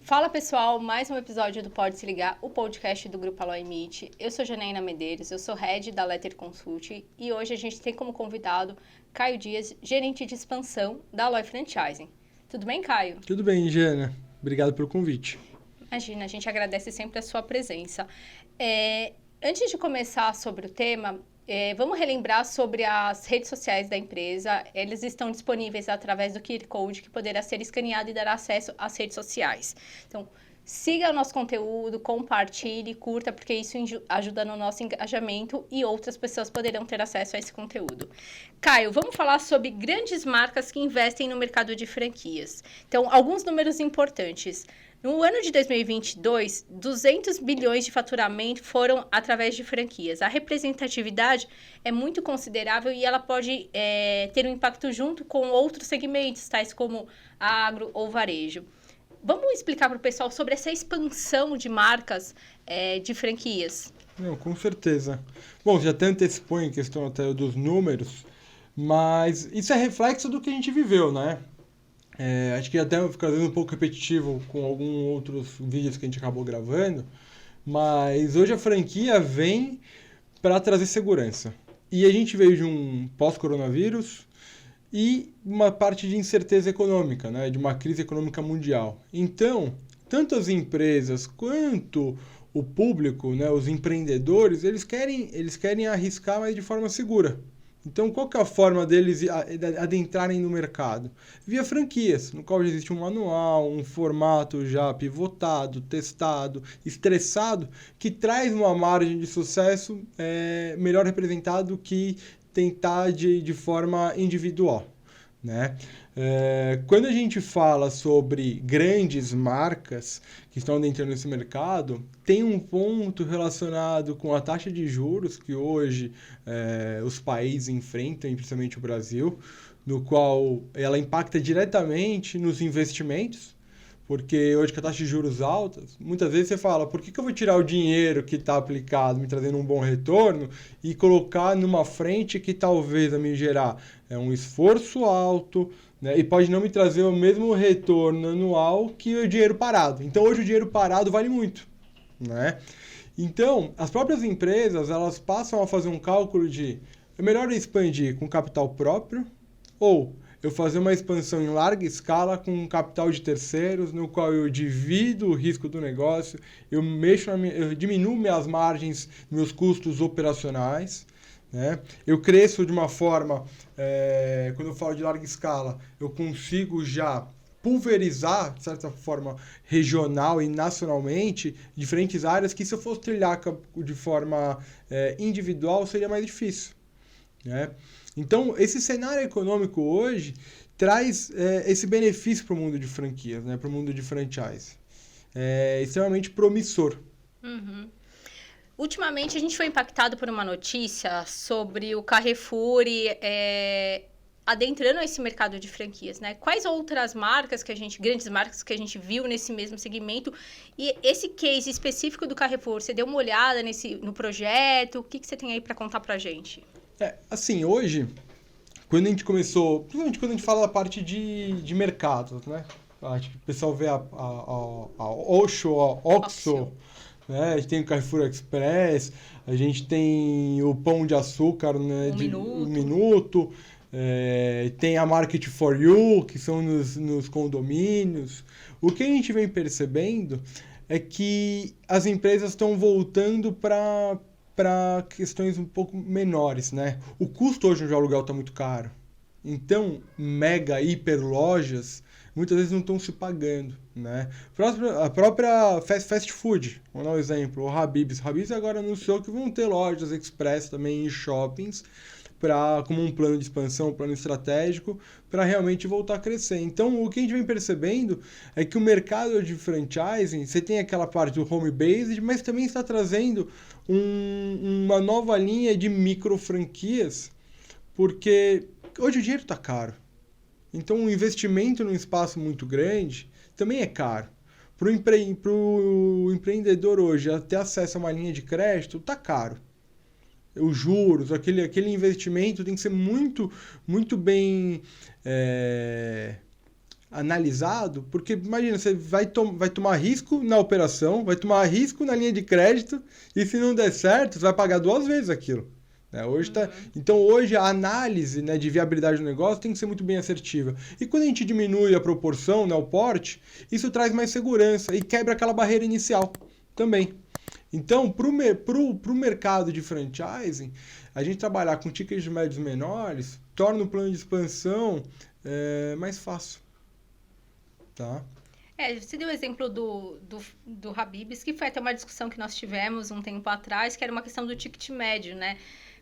Fala pessoal, mais um episódio do Pode Se Ligar, o podcast do Grupo Aloy Meet. Eu sou Janaína Medeiros, eu sou head da Letter Consult e hoje a gente tem como convidado Caio Dias, gerente de expansão da Aloy Franchising. Tudo bem, Caio? Tudo bem, Jana. Obrigado pelo convite. Imagina, a gente agradece sempre a sua presença. Antes de começar sobre o tema, vamos relembrar sobre as redes sociais da empresa. Eles estão disponíveis através do QR Code que poderá ser escaneado e dar acesso às redes sociais. Então, siga o nosso conteúdo, compartilhe, curta, porque isso ajuda no nosso engajamento e outras pessoas poderão ter acesso a esse conteúdo. Caio, vamos falar sobre grandes marcas que investem no mercado de franquias. Então, alguns números importantes. No ano de 2022, 200 bilhões de faturamento foram através de franquias. A representatividade é muito considerável e ela pode ter um impacto junto com outros segmentos, tais como agro ou varejo. Vamos explicar para o pessoal sobre essa expansão de marcas de franquias? Não, com certeza. Bom, já até antecipou em questão até dos números, mas isso é reflexo do que a gente viveu, né? Acho que até fica um pouco repetitivo com alguns outros vídeos que a gente acabou gravando, mas hoje a franquia vem para trazer segurança. E a gente veio de um pós-coronavírus e uma parte de incerteza econômica, né, de uma crise econômica mundial. Então, tanto as empresas quanto o público, né, os empreendedores, eles querem arriscar, mas de forma segura. Então, qual que é a forma deles adentrarem no mercado? Via franquias, no qual já existe um manual, um formato já pivotado, testado, estressado, que traz uma margem de sucesso melhor representado que tentar de forma individual, né? Quando a gente fala sobre grandes marcas que estão adentrando nesse mercado, tem um ponto relacionado com a taxa de juros que hoje os países enfrentam, principalmente o Brasil, no qual ela impacta diretamente nos investimentos, porque hoje com a taxa de juros altas, muitas vezes você fala, por que eu vou tirar o dinheiro que está aplicado, me trazendo um bom retorno, e colocar numa frente que talvez a me gerar um esforço alto, né, e pode não me trazer o mesmo retorno anual que o dinheiro parado. Então hoje o dinheiro parado vale muito, né? Então, as próprias empresas, elas passam a fazer um cálculo de é melhor eu expandir com capital próprio ou eu fazer uma expansão em larga escala com capital de terceiros, no qual eu divido o risco do negócio, eu diminuo minhas margens, meus custos operacionais, né? Eu cresço de uma forma, quando eu falo de larga escala, eu consigo já pulverizar, de certa forma, regional e nacionalmente, diferentes áreas que se eu fosse trilhar de forma individual seria mais difícil, né? Então, esse cenário econômico hoje traz esse benefício para o mundo de franquias, né? Para o mundo de franchise. É extremamente promissor. Uhum. Ultimamente, a gente foi impactado por uma notícia sobre o Carrefour adentrando esse mercado de franquias, né? Quais outras marcas grandes marcas que a gente viu nesse mesmo segmento? E esse case específico do Carrefour, você deu uma olhada no projeto? O que você tem aí para contar para a gente? Assim, hoje, quando a gente começou, principalmente quando a gente fala da parte de mercados, né? Acho que o pessoal vê a Osho, a Oxxo, né? A gente tem o Carrefour Express, a gente tem o Pão de Açúcar, né? Um Minuto, tem a Market for You, que são nos condomínios. O que a gente vem percebendo é que as empresas estão voltando para questões um pouco menores, né? O custo hoje de aluguel está muito caro. Então, mega, hiper lojas, muitas vezes não estão se pagando, né? A própria fast food, vamos dar um exemplo, o Habib's. O Habib's agora anunciou que vão ter lojas express também em shoppings, como um plano de expansão, um plano estratégico, para realmente voltar a crescer. Então, o que a gente vem percebendo é que o mercado de franchising, você tem aquela parte do home-based, mas também está trazendo uma nova linha de micro franquias, porque hoje o dinheiro está caro. Então, o investimento num espaço muito grande também é caro. Para o empreendedor hoje ter acesso a uma linha de crédito, está caro. Os juros, aquele investimento tem que ser muito, muito bem analisado, porque imagina, você vai tomar risco na operação, vai tomar risco na linha de crédito, e se não der certo, você vai pagar 2 vezes aquilo. Né? Então hoje a análise, né, de viabilidade do negócio tem que ser muito bem assertiva. E quando a gente diminui a proporção, né, o porte, isso traz mais segurança e quebra aquela barreira inicial também. Então, para o mercado de franchising, a gente trabalhar com tickets médios menores torna o plano de expansão mais fácil. Tá? Você deu o exemplo do Habib's, que foi até uma discussão que nós tivemos um tempo atrás, que era uma questão do ticket médio, né?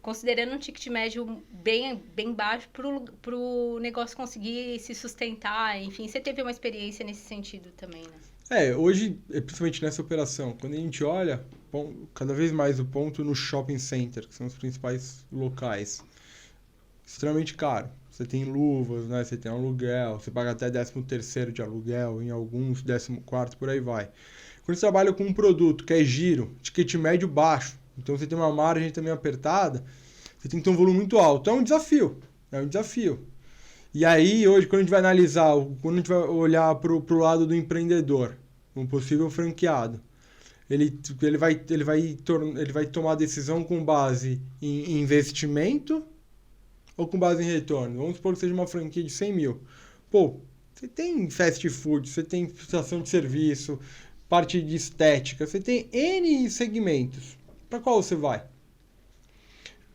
Considerando um ticket médio bem baixo para o negócio conseguir se sustentar, enfim, você teve uma experiência nesse sentido também, né? Hoje, principalmente nessa operação, quando a gente olha cada vez mais o ponto no shopping center, que são os principais locais, extremamente caro. Você tem luvas, né? Você tem aluguel, você paga até 13º de aluguel, em alguns 14º, por aí vai. Quando você trabalha com um produto que é giro, ticket médio baixo, então você tem uma margem também apertada, você tem que ter um volume muito alto. É um desafio. E aí, hoje, quando a gente vai analisar, quando a gente vai olhar para o lado do empreendedor, um possível franqueado, ele vai tomar decisão com base em investimento ou com base em retorno. Vamos supor que seja uma franquia de 100 mil. Você tem fast food, você tem prestação de serviço, parte de estética, você tem N segmentos. Para qual você vai?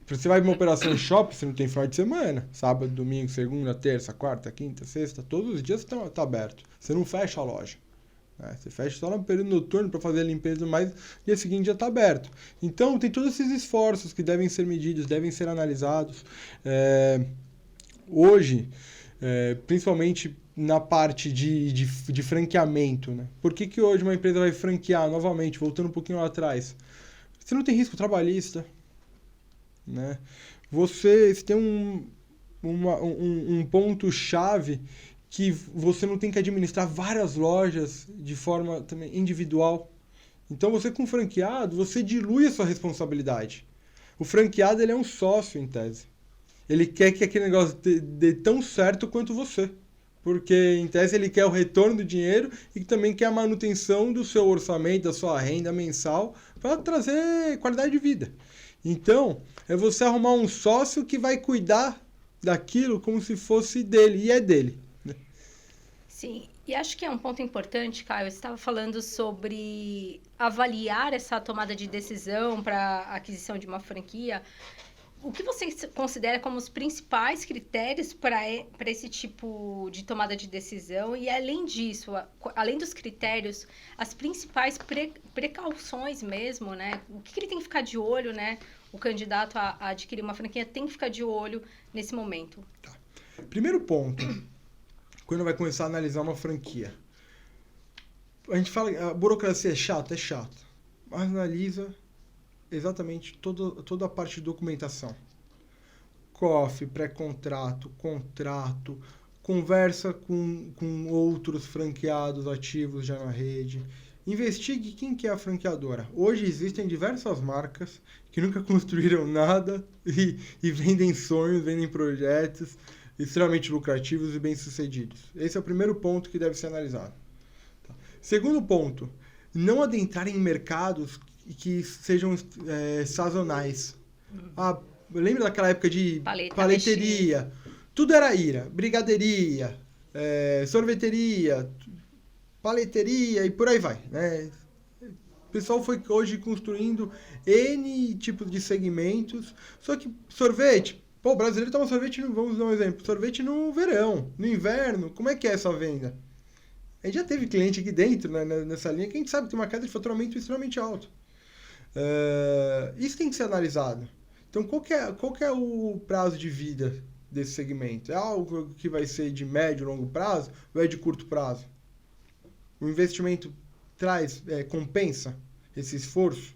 Você vai para uma operação em shopping, você não tem final de semana. Sábado, domingo, segunda, terça, quarta, quinta, sexta, todos os dias está aberto. Você não fecha a loja. Né? Você fecha só no período noturno para fazer a limpeza, mas dia seguinte já está aberto. Então, tem todos esses esforços que devem ser medidos, devem ser analisados. Hoje, principalmente na parte de franqueamento, né? Por que hoje uma empresa vai franquear novamente, voltando um pouquinho lá atrás? Você não tem risco trabalhista, né? Você tem um ponto-chave que você não tem que administrar várias lojas de forma também individual. Então, você com franqueado, você dilui a sua responsabilidade. O franqueado, ele é um sócio, em tese. Ele quer que aquele negócio dê tão certo quanto você. Porque, em tese, ele quer o retorno do dinheiro e também quer a manutenção do seu orçamento, da sua renda mensal, para trazer qualidade de vida. Então, é você arrumar um sócio que vai cuidar daquilo como se fosse dele, e é dele. Né? Sim, e acho que é um ponto importante, Caio, você estava falando sobre avaliar essa tomada de decisão para a aquisição de uma franquia. O que você considera como os principais critérios para esse tipo de tomada de decisão? E, além disso, além dos critérios, as principais precauções mesmo, né? O que ele tem que ficar de olho, né? O candidato a adquirir uma franquia tem que ficar de olho nesse momento. Tá. Primeiro ponto, quando vai começar a analisar uma franquia. A gente fala que a burocracia é chata, mas analisa exatamente toda a parte de documentação. COF, pré-contrato, contrato, conversa com outros franqueados ativos já na rede. Investigue quem que é a franqueadora. Hoje existem diversas marcas que nunca construíram nada e vendem sonhos, vendem projetos extremamente lucrativos e bem-sucedidos. Esse é o primeiro ponto que deve ser analisado. Tá. Segundo ponto, não adentrar em mercados que sejam sazonais. Lembra daquela época de paleteria? Tudo era ira. Brigadeiria, sorveteria, paleteria e por aí vai. Né? O pessoal foi hoje construindo N tipos de segmentos. Só que sorvete... o brasileiro toma sorvete, vamos dar um exemplo, sorvete no verão, no inverno. Como é que é essa venda? A gente já teve cliente aqui dentro, né, nessa linha, que a gente sabe que tem uma queda de faturamento extremamente alta. Isso tem que ser analisado. Então, qual que é o prazo de vida desse segmento? É algo que vai ser de médio, longo prazo ou é de curto prazo? O investimento compensa esse esforço?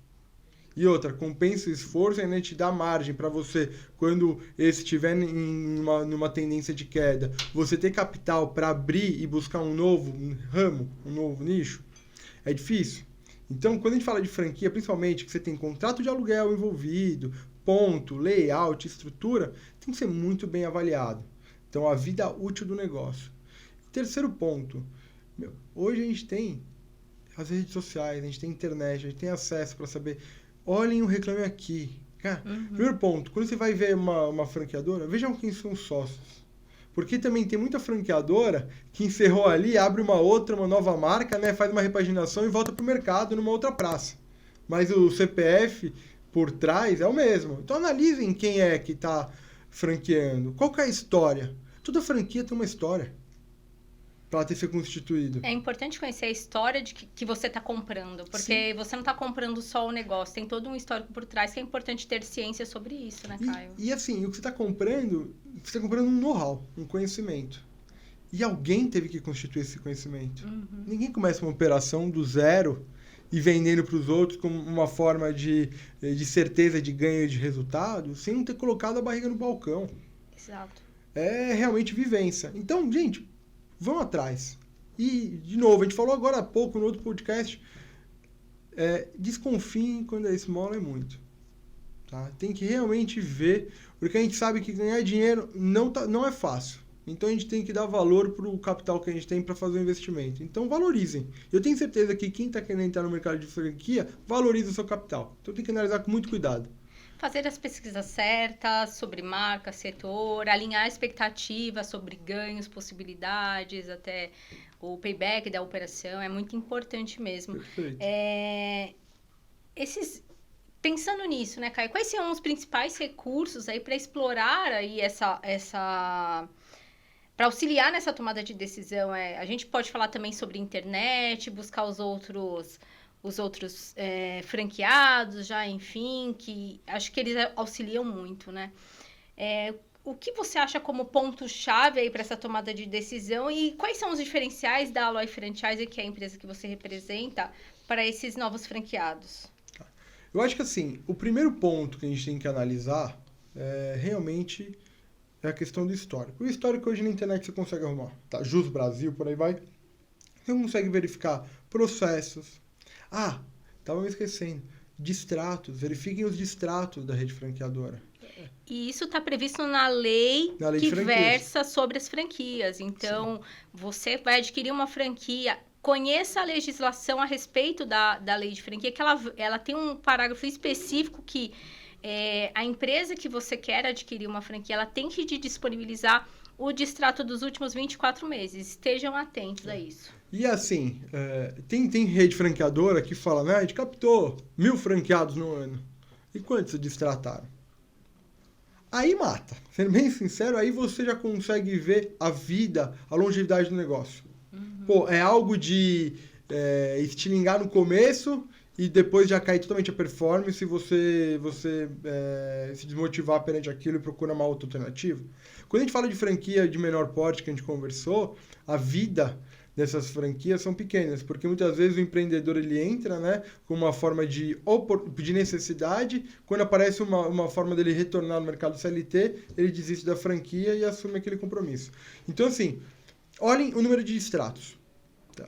E outra, compensa o esforço e ainda te dá margem para você, quando esse estiver numa tendência de queda, você ter capital para abrir e buscar um novo ramo, um novo nicho? É difícil. Então, quando a gente fala de franquia, principalmente que você tem contrato de aluguel envolvido, ponto, layout, estrutura, tem que ser muito bem avaliado. Então, a vida útil do negócio. Terceiro ponto. Hoje a gente tem as redes sociais, a gente tem internet, a gente tem acesso para saber. Olhem o Reclame Aqui. Cara, primeiro ponto, quando você vai ver uma franqueadora, vejam quem são os sócios. Porque também tem muita franqueadora que encerrou ali, abre uma outra, uma nova marca, né, faz uma repaginação e volta para o mercado numa outra praça. Mas o CPF por trás é o mesmo. Então analisem quem é que está franqueando. Qual que é a história? Toda franquia tem uma história para ter sido constituído. É importante conhecer a história de que você está comprando, porque você não está comprando só o negócio, tem todo um histórico por trás que é importante ter ciência sobre isso, né, Caio? E assim, o que você está comprando um know-how, um conhecimento. E alguém teve que constituir esse conhecimento. Ninguém começa uma operação do zero e vendendo para os outros como uma forma de certeza de ganho de resultado, sem não ter colocado a barriga no balcão. Exato. É realmente vivência. Então, gente, vão atrás. E, de novo, a gente falou agora há pouco no outro podcast, desconfiem quando a esmola é muito. Tá? Tem que realmente ver, porque a gente sabe que ganhar dinheiro não é fácil. Então a gente tem que dar valor para o capital que a gente tem para fazer o investimento. Então valorizem. Eu tenho certeza que quem está querendo entrar no mercado de franquia valoriza o seu capital. Então tem que analisar com muito cuidado. Fazer as pesquisas certas sobre marca, setor, alinhar expectativas sobre ganhos, possibilidades, até o payback da operação, é muito importante mesmo. Perfeito. Pensando nisso, né, Caio, quais são os principais recursos aí para explorar aí para auxiliar nessa tomada de decisão? A gente pode falar também sobre internet, buscar os outros franqueados já, enfim, que acho que eles auxiliam muito, né? O que você acha como ponto-chave aí para essa tomada de decisão e quais são os diferenciais da Aloy Franchise, que é a empresa que você representa, para esses novos franqueados? Eu acho que assim, o primeiro ponto que a gente tem que analisar realmente é a questão do histórico. O histórico hoje na internet você consegue arrumar, tá? Jus Brasil, por aí vai. Você consegue verificar processos. Estava me esquecendo. Distratos. Verifiquem os distratos da rede franqueadora. E isso está previsto na lei que versa sobre as franquias. Então, você vai adquirir uma franquia, conheça a legislação a respeito da lei de franquia, que ela tem um parágrafo específico que a empresa que você quer adquirir uma franquia, ela tem que te disponibilizar o distrato dos últimos 24 meses. Estejam atentos a isso. E assim, tem rede franqueadora que fala, né, a gente captou 1.000 franqueados no ano. E quantos se distrataram? Aí mata. Sendo bem sincero, aí você já consegue ver a vida, a longevidade do negócio. Pô, é algo de estilingar no começo e depois já cair totalmente a performance e você se desmotivar perante aquilo e procura uma outra alternativa. Quando a gente fala de franquia de menor porte que a gente conversou, a vida dessas franquias são pequenas, porque muitas vezes o empreendedor ele entra, né, com uma forma de necessidade, quando aparece uma forma dele retornar no mercado CLT, ele desiste da franquia e assume aquele compromisso. Então, assim, olhem o número de distratos.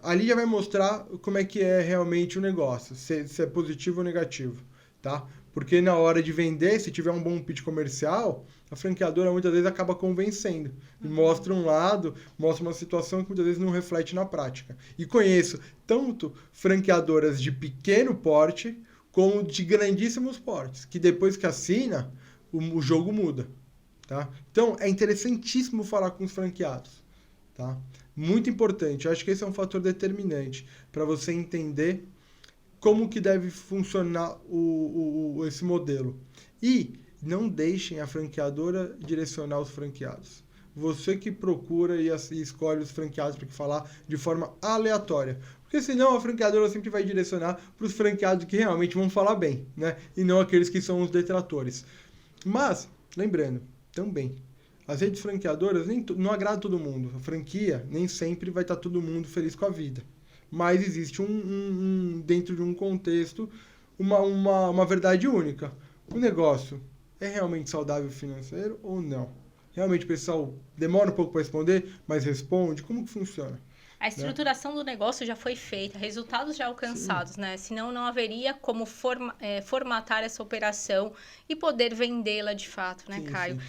Ali já vai mostrar como é que é realmente o negócio, se é positivo ou negativo, tá? Porque na hora de vender, se tiver um bom pitch comercial, a franqueadora muitas vezes acaba convencendo. E mostra um lado, mostra uma situação que muitas vezes não reflete na prática. E conheço tanto franqueadoras de pequeno porte, como de grandíssimos portes, que depois que assina, o jogo muda. Tá? Então, é interessantíssimo falar com os franqueados. Tá? Muito importante. Eu acho que esse é um fator determinante para você entender como que deve funcionar esse modelo. E não deixem a franqueadora direcionar os franqueados. Você que procura e escolhe os franqueados para falar de forma aleatória. Porque senão a franqueadora sempre vai direcionar para os franqueados que realmente vão falar bem, né? E não aqueles que são os detratores. Mas, lembrando, também, as redes franqueadoras não agradam todo mundo. A franquia nem sempre vai estar todo mundo feliz com a vida. Mas existe dentro de um contexto uma verdade única. O negócio é realmente saudável financeiro ou não? Realmente o pessoal demora um pouco para responder, mas responde? Como que funciona? A estruturação do negócio já foi feita, resultados já alcançados, né? Senão não haveria como formatar essa operação e poder vendê-la de fato, né, Caio? Sim.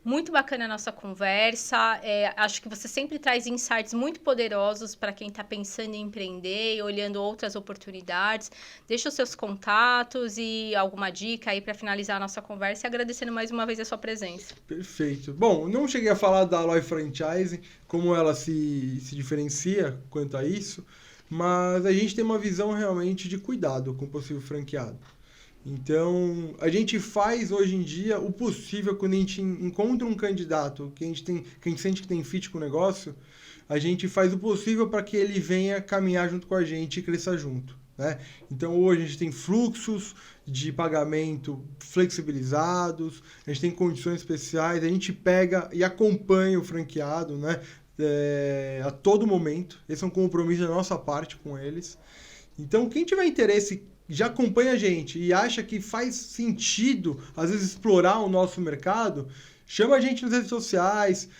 Muito bacana a nossa conversa. Acho que você sempre traz insights muito poderosos para quem está pensando em empreender e olhando outras oportunidades. Deixa os seus contatos e alguma dica aí para finalizar a nossa conversa e agradecendo mais uma vez a sua presença. Perfeito. Bom, não cheguei a falar da Aloy Franchising, como ela se diferencia quanto a isso, mas a gente tem uma visão realmente de cuidado com o possível franqueado. Então, a gente faz hoje em dia o possível quando a gente encontra um candidato que a gente sente que tem fit com o negócio, a gente faz o possível para que ele venha caminhar junto com a gente e cresça junto, né? Então, hoje a gente tem fluxos de pagamento flexibilizados, a gente tem condições especiais, a gente pega e acompanha o franqueado, né? A todo momento. Esse é um compromisso da nossa parte com eles. Então, quem tiver interesse, já acompanha a gente e acha que faz sentido, às vezes, explorar o nosso mercado, chama a gente nas redes sociais.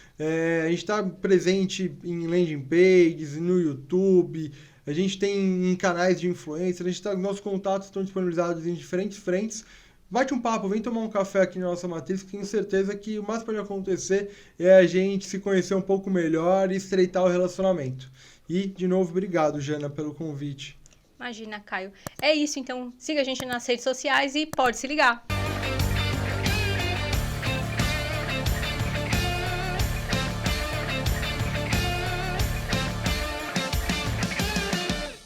A gente está presente em landing pages, no YouTube, a gente tem em canais de influência, nossos contatos estão disponibilizados em diferentes frentes. Bate um papo, vem tomar um café aqui na nossa matriz, que tenho certeza que o mais que pode acontecer é a gente se conhecer um pouco melhor e estreitar o relacionamento. E, de novo, obrigado, Jana, pelo convite. Imagina, Caio. É isso, então siga a gente nas redes sociais e pode se ligar.